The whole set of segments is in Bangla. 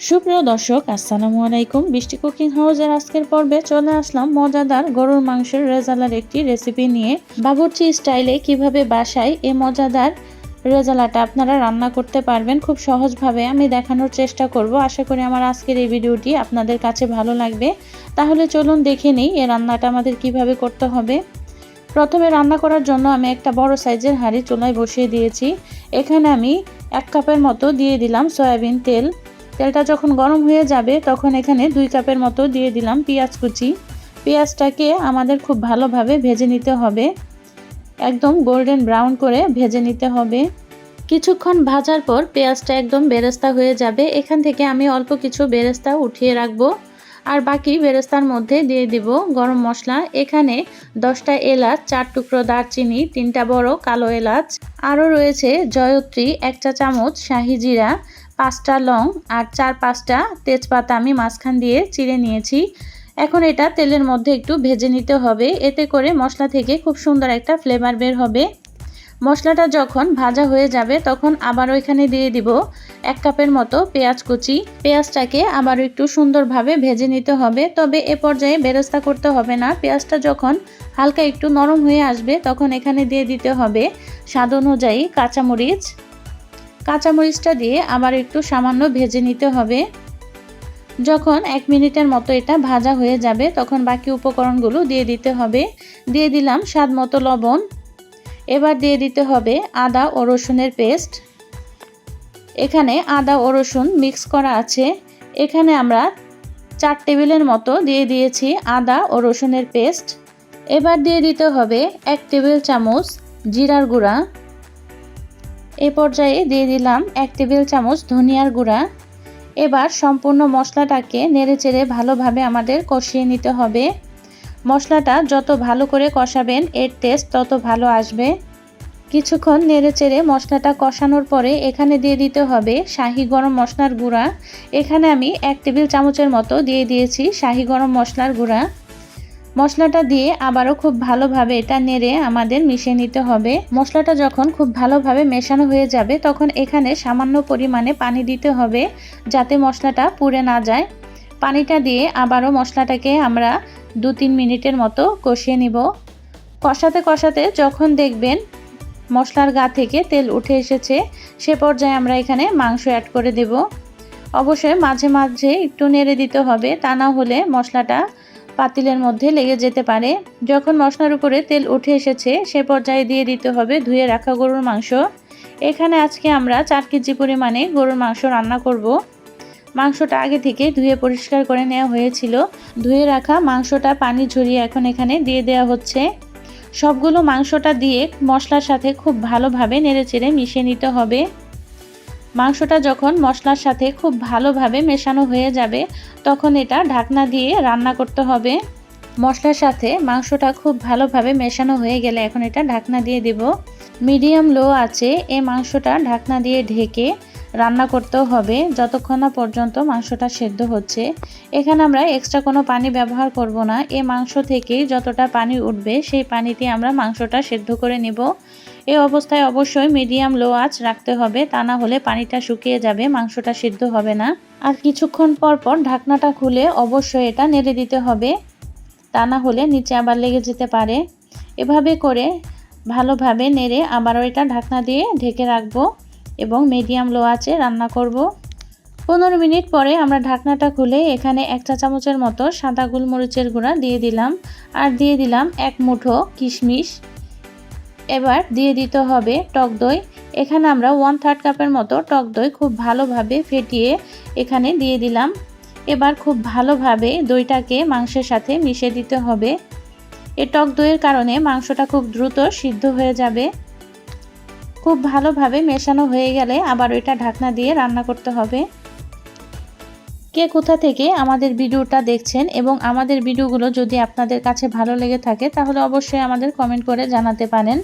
সুপ্রিয় দর্শক, আসসালামু আলাইকুম। বৃষ্টি কুকিং হাউসের আজকের পর্বে চলে আসলাম মজাদার গরুর মাংসের রেজালার একটি রেসিপি নিয়ে। বাবুর্চি স্টাইলে কিভাবে বাসায় এই মজাদার রেজালাটা আপনারা রান্না করতে পারবেন খুব সহজভাবে আমি দেখানোর চেষ্টা করব। আশা করি আমার আজকের এই ভিডিওটি আপনাদের কাছে ভালো লাগবে। তাহলে চলুন দেখে নিই এই রান্নাটা আমাদের কিভাবে করতে হবে। প্রথমে রান্না করার জন্য আমি একটা বড় সাইজের হাঁড়ি চুলায় বসিয়ে দিয়েছি। এখানে আমি 1 কাপের মতো দিয়ে দিলাম সয়াবিন তেল। তেলটা যখন গরম হয়ে যাবে তখন এখানে 2 কাপের মতো দিয়ে দিলাম পেঁয়াজ কুচি। পেঁয়াজটাকে আমাদের খুব ভালোভাবে ভেজে নিতে হবে, একদম গোল্ডেন ব্রাউন করে ভেজে নিতে হবে। কিছুক্ষণ ভাজার পর পেঁয়াজটা একদম বেরেস্তা হয়ে যাবে। এখান থেকে আমি অল্প কিছু বেরেস্তা উঠিয়ে রাখবো আর বাকি বেরেস্তার মধ্যে দিয়ে দিব গরম মশলা। এখানে 10টা এলাচ, 4 টুকরো দারচিনি, 3টা বড় কালো এলাচ, আরও রয়েছে জয়ত্রী 1 চা চামচ, শাহি জিরা, 5টা লং আর 4-5টা তেজপাতা আমি মাঝখান দিয়ে চিড়ে নিয়েছি। এখন এটা তেলের মধ্যে একটু ভেজে নিতে হবে, এতে করে মশলা থেকে খুব সুন্দর একটা ফ্লেভার বের হবে। মশলাটা যখন ভাজা হয়ে যাবে তখন আবারও এখানে দিয়ে দিব 1 কাপের মতো পেঁয়াজ কুচি। পেঁয়াজটাকে আবারও একটু সুন্দরভাবে ভেজে নিতে হবে, তবে এ পর্যায়ে বেরেস্তা করতে হবে না। পেঁয়াজটা যখন হালকা একটু নরম হয়ে আসবে তখন এখানে দিয়ে দিতে হবে স্বাদ অনুযায়ী কাঁচামরিচ। কাঁচামরিচটা দিয়ে আবার একটু সামান্য ভেজে নিতে হবে। যখন 1 মিনিটের মতো এটা ভাজা হয়ে যাবে তখন বাকি উপকরণগুলো দিয়ে দিতে হবে। দিয়ে দিলাম স্বাদ মতো লবণ। এবার দিয়ে দিতে হবে আদা ও রসুনের পেস্ট। এখানে আদা ও রসুন মিক্স করা আছে। এখানে আমরা 4 টেবিলের মতো দিয়ে দিয়েছি আদা ও রসুনের পেস্ট। এবার দিয়ে দিতে হবে 1 টেবিল চামচ জিরার গুঁড়া। এই পর্যায়ে দিয়ে দিলাম 1 টেবিল চামচ ধনিয়ার গুঁড়া। এবার সম্পূর্ণ মশলাটাকে নেড়েচেড়ে ভালোভাবে আমাদের কষিয়ে নিতে হবে। মশলাটা যত ভালো করে কষাবেন এর টেস্ট তত ভালো আসবে। কিছুক্ষণ নেড়েচেড়ে মশলাটা কষানোর পরে এখানে দিয়ে দিতে হবে শাহি গরম মশলার গুঁড়া। এখানে আমি 1 টেবিল চামচের মতো দিয়ে দিয়েছি শাহি গরম মশলার গুঁড়া। মশলাটা দিয়ে আবারও খুব ভালোভাবে এটা নেড়ে আমাদের মিশিয়ে নিতে হবে। মশলাটা যখন খুব ভালোভাবে মেশানো হয়ে যাবে তখন এখানে সামান্য পরিমাণে পানি দিতে হবে যাতে মশলাটা পুড়ে না যায়। পানিটা দিয়ে আবারও মশলাটাকে আমরা 2-3 মিনিটের মতো কষিয়ে নিব। কষাতে কষাতে যখন দেখবেন মশলার গা থেকে তেল উঠে এসেছে সে পর্যায়ে আমরা এখানে মাংস অ্যাড করে দেব। অবশ্যই মাঝে মাঝে একটু নেড়ে দিতে হবে, তা না হলে মশলাটা পাতিলের মধ্যে লেগে যেতে পারে। যখন মশলার উপরে তেল উঠে এসেছে সে পর্যায়ে দিয়ে দিতে হবে ধুয়ে রাখা গরুর মাংস। এখানে আজকে আমরা 4 কেজি পরিমাণে গরুর মাংস রান্না করব। মাংসটা আগে থেকে ধুয়ে পরিষ্কার করে নেওয়া হয়েছিল। ধুয়ে রাখা মাংসটা পানি ঝরিয়ে এখন এখানে দিয়ে দেওয়া হচ্ছে। সবগুলো মাংসটা দিয়ে মশলার সাথে খুব ভালোভাবে নেড়েচেড়ে মিশিয়ে নিতে হবে। মাংসটা যখন মশলার সাথে খুব ভালোভাবে মেশানো হয়ে যাবে তখন এটা ঢাকনা দিয়ে রান্না করতে হবে। মশলার সাথে মাংসটা খুব ভালোভাবে মেশানো হয়ে গেলে এখন এটা ঢাকনা দিয়ে দেব। মিডিয়াম লো আছে এই মাংসটা ঢাকনা দিয়ে ঢেকে রান্না করতেও হবে যতক্ষণ না পর্যন্ত মাংসটা সেদ্ধ হচ্ছে। এখানে আমরা এক্সট্রা কোনো পানি ব্যবহার করব না। এই মাংস থেকে যতটা পানি উঠবে সেই পানিতে আমরা মাংসটা সেদ্ধ করে নেব। এই অবস্থায় অবশ্যই মিডিয়াম লো আঁচ রাখতে হবে, তা না হলে পানিটা শুকিয়ে যাবে, মাংসটা সেদ্ধ হবে না। আর কিছুক্ষণ পর পর ঢাকনাটা খুলে অবশ্যই এটা নেড়ে দিতে হবে, তা না হলে নিচে আবার লেগে যেতে পারে। এভাবে করে ভালোভাবে নেড়ে আবারও এটা ঢাকনা দিয়ে ঢেকে রাখবো এবং মিডিয়াম লো আঁচে রান্না করব। 15 মিনিট পরে আমরা ঢাকনাটা খুলে এখানে 1 চা চামচের মতো সাদা গোলমরিচের গুঁড়া দিয়ে দিলাম আর দিয়ে দিলাম 1 মুঠো কিশমিশ। এবার দিয়ে দিতে হবে টক দই। এখানে আমরা 1/3 কাপের মতো টক দই খুব ভালোভাবে ফেটিয়ে এখানে দিয়ে দিলাম। এবার খুব ভালোভাবে দইটাকে মাংসের সাথে মিশিয়ে দিতে হবে। এই টক দইয়ের কারণে মাংসটা খুব দ্রুত সিদ্ধ হয়ে যাবে। খুব ভালোভাবে মেশানো হয়ে গেলে আবার ওইটা ঢাকনা দিয়ে রান্না করতে হবে। কে কোথা থেকে আমাদের ভিডিওটা দেখছেন এবং আমাদের ভিডিওগুলো যদি আপনাদের কাছে ভালো লেগে থাকে তাহলে অবশ্যই আমাদের কমেন্ট করে জানাতে পারেন।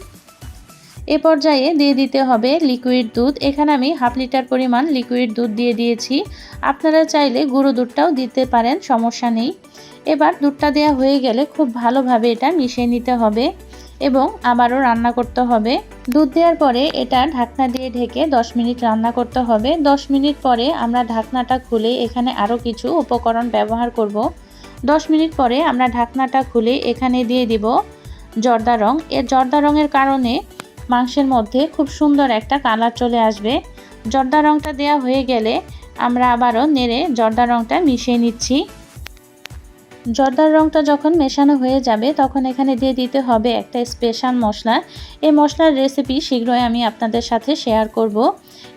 এ পর্যায়ে দিয়ে দিতে হবে লিকুইড দুধ। এখানে আমি 1/2 লিটার পরিমাণ লিকুইড দুধ দিয়ে দিয়েছি। আপনারা চাইলে গুঁড়ো দুধটাও দিতে পারেন, সমস্যা নেই। এবার দুধটা দেওয়া হয়ে গেলে খুব ভালোভাবে এটা মিশিয়ে নিতে হবে। এবং আবারও রান্না করতে হবে। দুধ দেওয়ার পরে এটা ঢাকনা দিয়ে ঢেকে 10 মিনিট রান্না করতে হবে। 10 মিনিট পরে আমরা ঢাকনাটা খুলে এখানে আরও কিছু উপকরণ ব্যবহার করব। 10 মিনিট পরে আমরা ঢাকনাটা খুলে এখানে দিয়ে দিব জর্দা রং। এর জর্দা রঙের কারণে মাংসের মধ্যে খুব সুন্দর একটা কালার চলে আসবে। জর্দা রংটা দেওয়া হয়ে গেলে আমরা আবারও নেড়ে জর্দা রংটা মিশিয়ে নিচ্ছি। জর্দার রংটা যখন মেশানো হয়ে যাবে তখন এখানে দিয়ে দিতে হবে একটা স্পেশাল মশলা। এই মশলার রেসিপি শীঘ্রই আমি আপনাদের সাথে শেয়ার করব।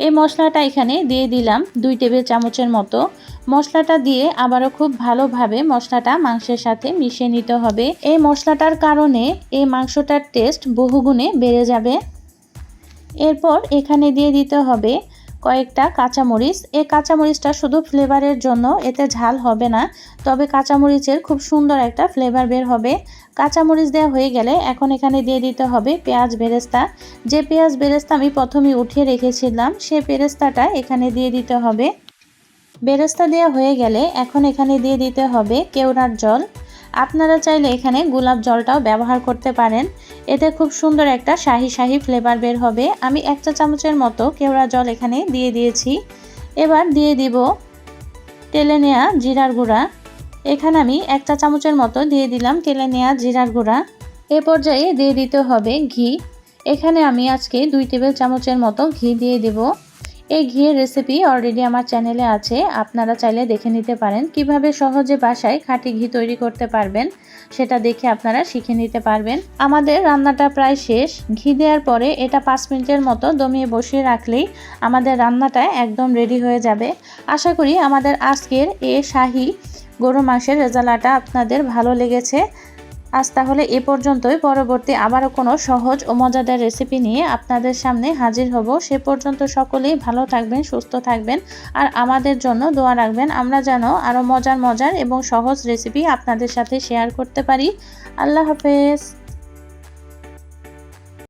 এই মশলাটা এখানে দিয়ে দিলাম 2 টেবিল চামচের মতো। মশলাটা দিয়ে আবারও খুব ভালোভাবে মশলাটা মাংসের সাথে মিশিয়ে নিতে হবে। এই মশলাটার কারণে এই মাংসটার টেস্ট বহুগুণে বেড়ে যাবে। এরপর এখানে দিয়ে দিতে হবে কয়েকটা কাঁচামরিচ। এই কাঁচামরিচটা শুধু ফ্লেভারের জন্য, এতে ঝাল হবে না, তবে কাঁচামরিচের খুব সুন্দর একটা ফ্লেভার বের হবে। কাঁচামরিচ দেওয়া হয়ে গেলে এখন এখানে দিয়ে দিতে হবে পেঁয়াজ বেরেস্তা। যে পেঁয়াজ বেরেস্তা আমি প্রথমে উঠিয়ে রেখেছিলাম সেই বেরেস্তাটা এখানে দিয়ে দিতে হবে। বেরেস্তা দেওয়া হয়ে গেলে এখন এখানে দিয়ে দিতে হবে কেওড়ার জল। আপনারা চাইলে এখানে গোলাপ জলটাও ব্যবহার করতে পারেন, এতে খুব সুন্দর একটা শাহি শাহি ফ্লেভার বের হবে। আমি 1 চা চামচের মতো কেওড়া জল এখানে দিয়ে দিয়েছি। এবার দিয়ে দিব তেলে নেওয়া জিরার গুঁড়া। এখানে আমি 1 চা চামচের মতো দিয়ে দিলাম তেলে নেওয়া জিরার গুঁড়া। এ পর্যায়ে দিয়ে দিতে হবে ঘি। এখানে আমি আজকে 2 টেবিল চামচের মতো ঘি দিয়ে দিব। এই ঘিয়ের রেসিপি অলরেডি আমার চ্যানেলে আছে, আপনারা চাইলে দেখে নিতে পারেন। কিভাবে সহজে বাসায় খাঁটি ঘি তৈরি করতে পারবেন সেটা দেখে আপনারা শিখে নিতে পারবেন। আমাদের রান্নাটা প্রায় শেষ। ঘি দেওয়ার পরে এটা 5 মিনিটের মতো দমিয়ে বসিয়ে রাখলেই আমাদের রান্নাটা একদম রেডি হয়ে যাবে। আশা করি আমাদের আজকের এই শাহী গরুর মাংসের রেজালাটা আপনাদের ভালো লেগেছে। আজ তাহলে এ পর্যন্তই। পরবর্তী আবারও কোনো সহজ ও মজাদার রেসিপি নিয়ে আপনাদের সামনে হাজির হব। সে পর্যন্ত সকলেই ভালো থাকবেন, সুস্থ থাকবেন আর আমাদের জন্য দোয়া রাখবেন, আমরা যেন আরও মজার এবং সহজ রেসিপি আপনাদের সাথে শেয়ার করতে পারি। আল্লাহ হাফেজ।